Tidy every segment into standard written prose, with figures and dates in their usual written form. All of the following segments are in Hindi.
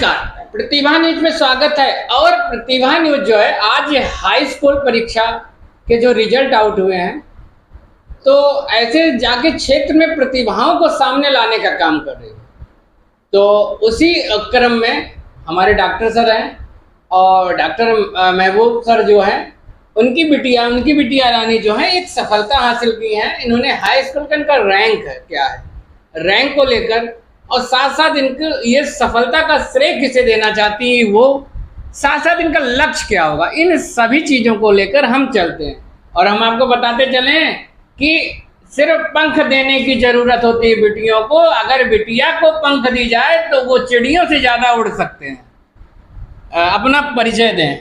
नमस्कार, प्रतिभा न्यूज में स्वागत है। और प्रतिभा न्यूज जो है आज हाई स्कूल परीक्षा के जो रिजल्ट आउट हुए हैं, तो ऐसे जाके क्षेत्र में प्रतिभाओं को सामने लाने का काम कर रही है। तो उसी क्रम में हमारे डॉक्टर सर हैं और डॉक्टर महबूब सर जो हैं, उनकी बिटिया रानी जो है एक सफलता हासिल की है। इन्होंने हाई स्कूल का इनका रैंक है, क्या है रैंक को लेकर, और साथ साथ इनको ये सफलता का श्रेय किसे देना चाहती है, वो साथ साथ इनका लक्ष्य क्या होगा, इन सभी चीज़ों को लेकर हम चलते हैं। और हम आपको बताते चलें कि सिर्फ पंख देने की ज़रूरत होती है बिटियों को। अगर बिटिया को पंख दी जाए तो वो चिड़ियों से ज़्यादा उड़ सकते हैं। अपना परिचय दें।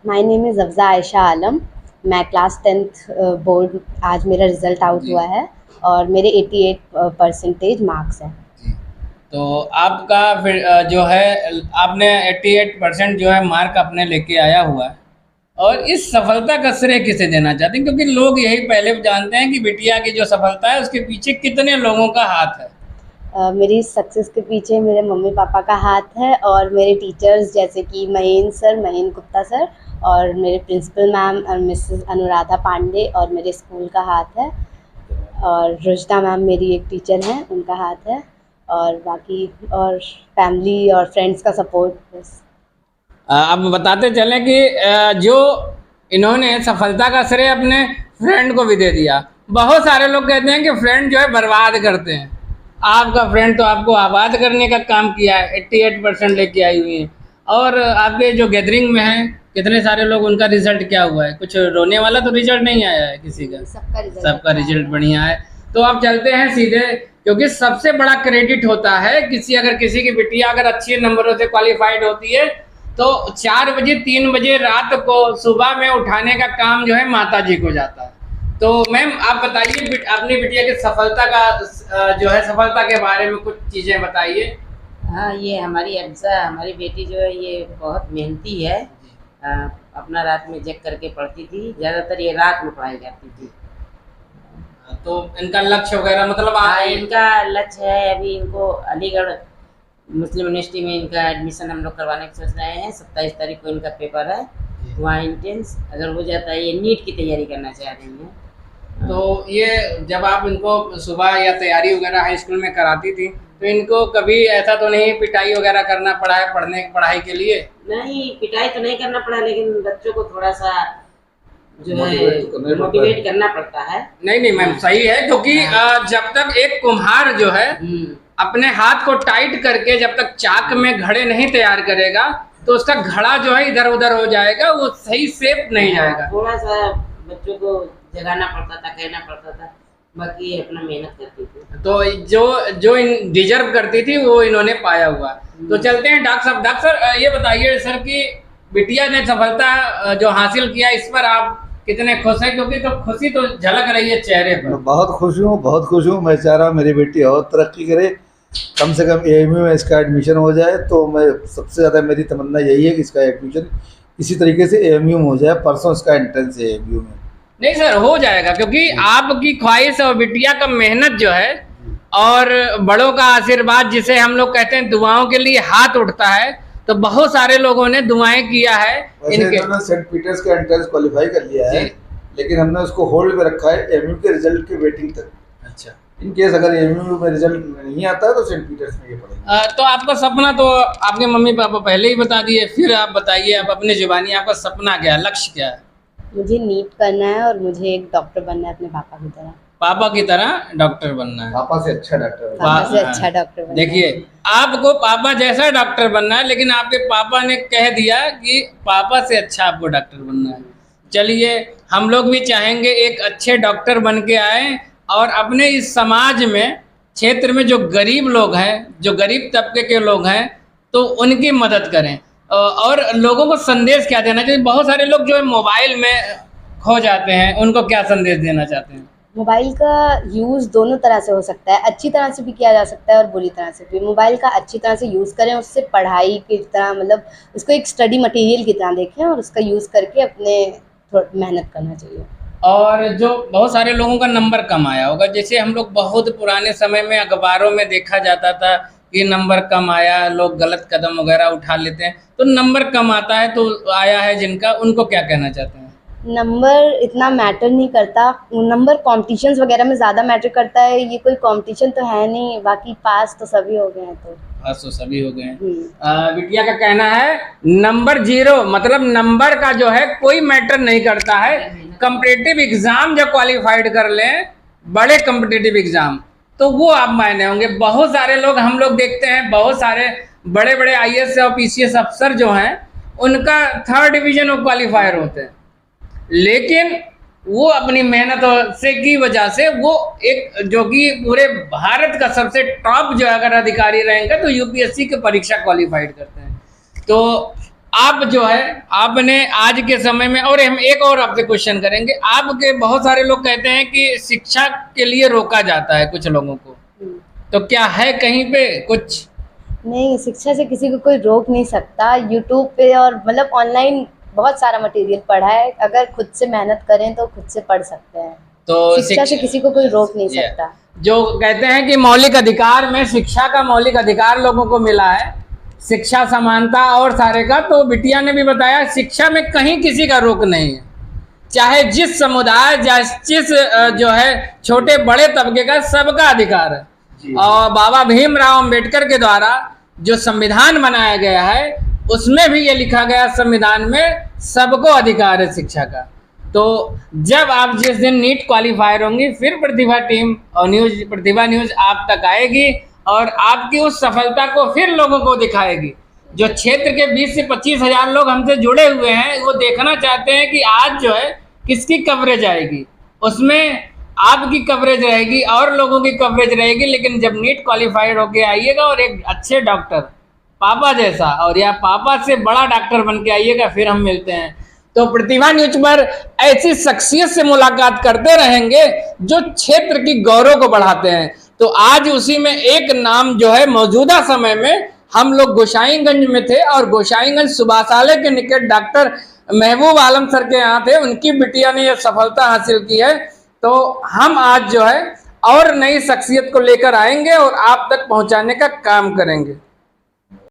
My name is Afza Ayesha Alam. मैं क्लास 10th बोर्ड आज मेरा रिज़ल्ट आउट हुआ है और मेरे 88% मार्क्स हैं। तो आपका फिर जो है आपने 88% जो है मार्क अपने लेके आया हुआ है, और इस सफलता का श्रेय किसे देना चाहते हैं? क्योंकि लोग यही पहले जानते हैं कि बिटिया की जो सफलता है उसके पीछे कितने लोगों का हाथ है। मेरी सक्सेस के पीछे मेरे मम्मी पापा का हाथ है और मेरे टीचर्स जैसे कि महेंद्र गुप्ता सर और मेरे प्रिंसिपल मैम और मिसेस अनुराधा पांडे और मेरे स्कूल का हाथ है, और रुजदा मैम मेरी एक टीचर हैं, उनका हाथ है, और बाकी और फैमिली और फ्रेंड्स का सपोर्ट बस। अब बताते चलें कि जो इन्होंने सफलता का श्रेय अपने फ्रेंड को भी दे दिया। बहुत सारे लोग कहते हैं कि फ्रेंड जो है बर्बाद करते हैं, आपका फ्रेंड तो आपको आबाद करने का काम किया है, 88% लेके आई हुई है। और आपके जो गैदरिंग में हैं कितने सारे लोग, उनका रिजल्ट क्या हुआ है? कुछ रोने वाला तो रिजल्ट नहीं आया है किसी का, सबका रिजल्ट बढ़िया है। तो आप चलते हैं सीधे, क्योंकि सबसे बड़ा क्रेडिट होता है अगर किसी की बिटिया अगर अच्छे नंबरों से क्वालिफाइड होती है तो 4 बजे 3 बजे रात को सुबह में उठाने का काम जो है माता जी को जाता है। तो मैम आप बताइए अपनी बिटिया की सफलता का जो है सफलता के बारे में कुछ चीज़ें बताइए। हाँ, ये हमारी अफ़ज़ा हमारी बेटी जो है ये बहुत मेहनती है। अपना रात में जग करके पढ़ती थी, ज़्यादातर ये रात में पढ़ाई करती थी। तो इनका लक्ष्य वगैरह मतलब इनका लक्ष्य है, अभी इनको अलीगढ़ मुस्लिम यूनिवर्सिटी में इनका एडमिशन हम लोग करवाने की सोच रहे हैं। 27 तारीख को इनका पेपर है, वहाँ इंट्रेंस अगर हो जाता है, ये नीट की तैयारी करना चाह रही हैं। तो ये जब आप इनको सुबह या तैयारी वगैरह हाई स्कूल में कराती थी तो इनको कभी ऐसा तो नहीं पिटाई वगैरह करना पड़ा है पढ़ाई के लिए? नहीं, पिटाई तो नहीं करना पड़ा, लेकिन बच्चों को थोड़ा सा जो है मोटिवेट करना पड़ता है। नहीं मैम, सही है, क्योंकि जब तक एक कुम्हार जो है अपने हाथ को टाइट करके जब तक चाक में घड़े नहीं तैयार करेगा तो उसका घड़ा जो है इधर उधर हो जाएगा, वो सही शेप नहीं जाएगा। थोड़ा सा बच्चों को जगाना पड़ता था, कहना पड़ता था, बाकी ये अपना मेहनत करती थी। तो जो डिजर्व करती थी वो इन्होंने पाया हुआ। तो चलते हैं डॉक्टर सर ये बताइए सर कि बिटिया ने सफलता जो हासिल किया इस पर आप कितने खुश हैं? क्योंकि तो खुशी तो झलक रही है चेहरे पर। बहुत खुश हूँ। मैं चाह रहा हूँ मेरी बेटी और तरक्की करे, कम से कम AMU में इसका एडमिशन हो जाए। तो मैं सबसे ज़्यादा मेरी तमन्ना यही है कि इसका एडमिशन इसी तरीके से AMU में हो जाए। परसों इसका एंट्रेंस है AMU में। नहीं सर, हो जाएगा, क्योंकि आपकी ख्वाहिश और बिटिया का मेहनत जो है और बड़ों का आशीर्वाद, जिसे हम लोग कहते हैं दुआओं के लिए हाथ उठता है, तो बहुत सारे लोगों ने दुआएं किया है। इन्होंने सेंट पीटर्स का एंट्रेंस क्वालिफाई कर लिया है, लेकिन हमने उसको होल्ड में रखा है AMU के रिजल्ट की वेटिंग तक। अच्छा, इन केस अगर AMU में रिजल्ट नहीं आता है तो सेंट पीटर्स में ये पड़ेगा। तो आपका सपना तो आपके मम्मी पापा पहले ही बता दिए, फिर आप बताइए आप अपनी जुबानी, आपका सपना क्या है, लक्ष्य क्या है? मुझे नीट करना है और मुझे एक डॉक्टर बनना है अपने पापा की तरह। पापा की तरह डॉक्टर बनना है, पापा से अच्छा डॉक्टर। पापा से अच्छा डॉक्टर बनना है। देखिए, आपको पापा जैसा डॉक्टर बनना है, लेकिन आपके पापा ने कह दिया कि पापा से अच्छा आपको डॉक्टर बनना है। चलिए, हम लोग भी चाहेंगे एक अच्छे डॉक्टर बन के आए और अपने इस समाज में, क्षेत्र में जो गरीब लोग हैं, जो गरीब तबके के लोग हैं, तो उनकी मदद करें। और लोगों को संदेश क्या देना चाहिए? बहुत सारे लोग जो है मोबाइल में खो जाते हैं, उनको क्या संदेश देना चाहते हैं? मोबाइल का यूज़ दोनों तरह से हो सकता है, अच्छी तरह से भी किया जा सकता है और बुरी तरह से भी। मोबाइल का अच्छी तरह से यूज़ करें, उससे पढ़ाई की तरह, मतलब उसको एक स्टडी मटेरियल की तरह देखें और उसका यूज़ करके अपने मेहनत करना चाहिए। और जो बहुत सारे लोगों का नंबर कम आया होगा, जैसे हम लोग बहुत पुराने समय में अखबारों में देखा जाता था कि नंबर कम आया, लोग गलत कदम वगैरह उठा लेते हैं, तो नंबर कम आता है तो आया है जिनका, उनको क्या कहना चाहते हैं? नंबर इतना मैटर नहीं करता, नंबर कॉम्पिटिशन्स वगैरह में ज़्यादा मैटर करता है। ये कोई कंपटीशन तो है नहीं, बाकी पास तो सभी हो गए हैं। तो पास तो सभी हो गए हैं। बिटिया का कहना है नंबर 0, मतलब नंबर का जो है कोई मैटर नहीं करता है। कॉम्पिटिटिव एग्जाम जो क्वालिफाइड कर लें, बड़े कॉम्पिटिटिव एग्जाम, तो वो आप मायने होंगे। बहुत सारे लोग हम लोग देखते हैं, बहुत सारे बड़े बड़े IAS और PCS अफसर जो हैं, उनका 3rd डिवीजन वो क्वालिफायर होते हैं, लेकिन वो अपनी मेहनत से की वजह से वो एक जो कि पूरे भारत का सबसे टॉप जो अगर अधिकारी रहेंगे तो UPSC की परीक्षा क्वालिफाइड करते हैं। तो आप जो है आपने आज के समय में, और हम एक और आपसे क्वेश्चन करेंगे, आपके बहुत सारे लोग कहते हैं कि शिक्षा के लिए रोका जाता है कुछ लोगों को, तो क्या है कहीं पे कुछ? नहीं, शिक्षा से किसी को कोई रोक नहीं सकता। यूट्यूब पे और मतलब ऑनलाइन बहुत सारा मटेरियल पढ़ा है, अगर खुद से मेहनत करें तो खुद से पढ़ सकते हैं। तो शिक्षा से किसी को कोई रोक नहीं सकता। जो कहते हैं कि मौलिक अधिकार में शिक्षा का मौलिक अधिकार लोगों को मिला है, शिक्षा समानता और सारे का, तो बिटिया ने भी बताया शिक्षा में कहीं किसी का रोक नहीं है, चाहे जिस समुदाय जिस जो है छोटे बड़े तबके का, सबका अधिकार है। और बाबा भीमराव अंबेडकर के द्वारा जो संविधान बनाया गया है उसमें भी ये लिखा गया संविधान में सबको अधिकार है शिक्षा का। तो जब आप जिस दिन नीट क्वालिफायर होंगी, फिर प्रतिभा टीम और प्रतिभा न्यूज आप तक आएगी और आपकी उस सफलता को फिर लोगों को दिखाएगी। जो क्षेत्र के 20 से 25 हजार लोग हमसे जुड़े हुए हैं, वो देखना चाहते हैं कि आज जो है किसकी कवरेज आएगी, उसमें आपकी कवरेज रहेगी और लोगों की कवरेज रहेगी। लेकिन जब नीट क्वालिफाइड होके आइएगा और एक अच्छे डॉक्टर, पापा जैसा और या पापा से बड़ा डॉक्टर बन के आइएगा, फिर हम मिलते हैं। तो प्रतिभा न्यूज पर ऐसी शख्सियत से मुलाकात करते रहेंगे जो क्षेत्र की गौरव को बढ़ाते हैं। तो आज उसी में एक नाम जो है, मौजूदा समय में हम लोग गोसाईगंज में थे और गोसाईगंज सुभाषालय के निकट डॉक्टर महबूब आलम सर के यहाँ थे, उनकी बिटिया ने यह सफलता हासिल की है। तो हम आज जो है और नई शख्सियत को लेकर आएंगे और आप तक पहुंचाने का काम करेंगे।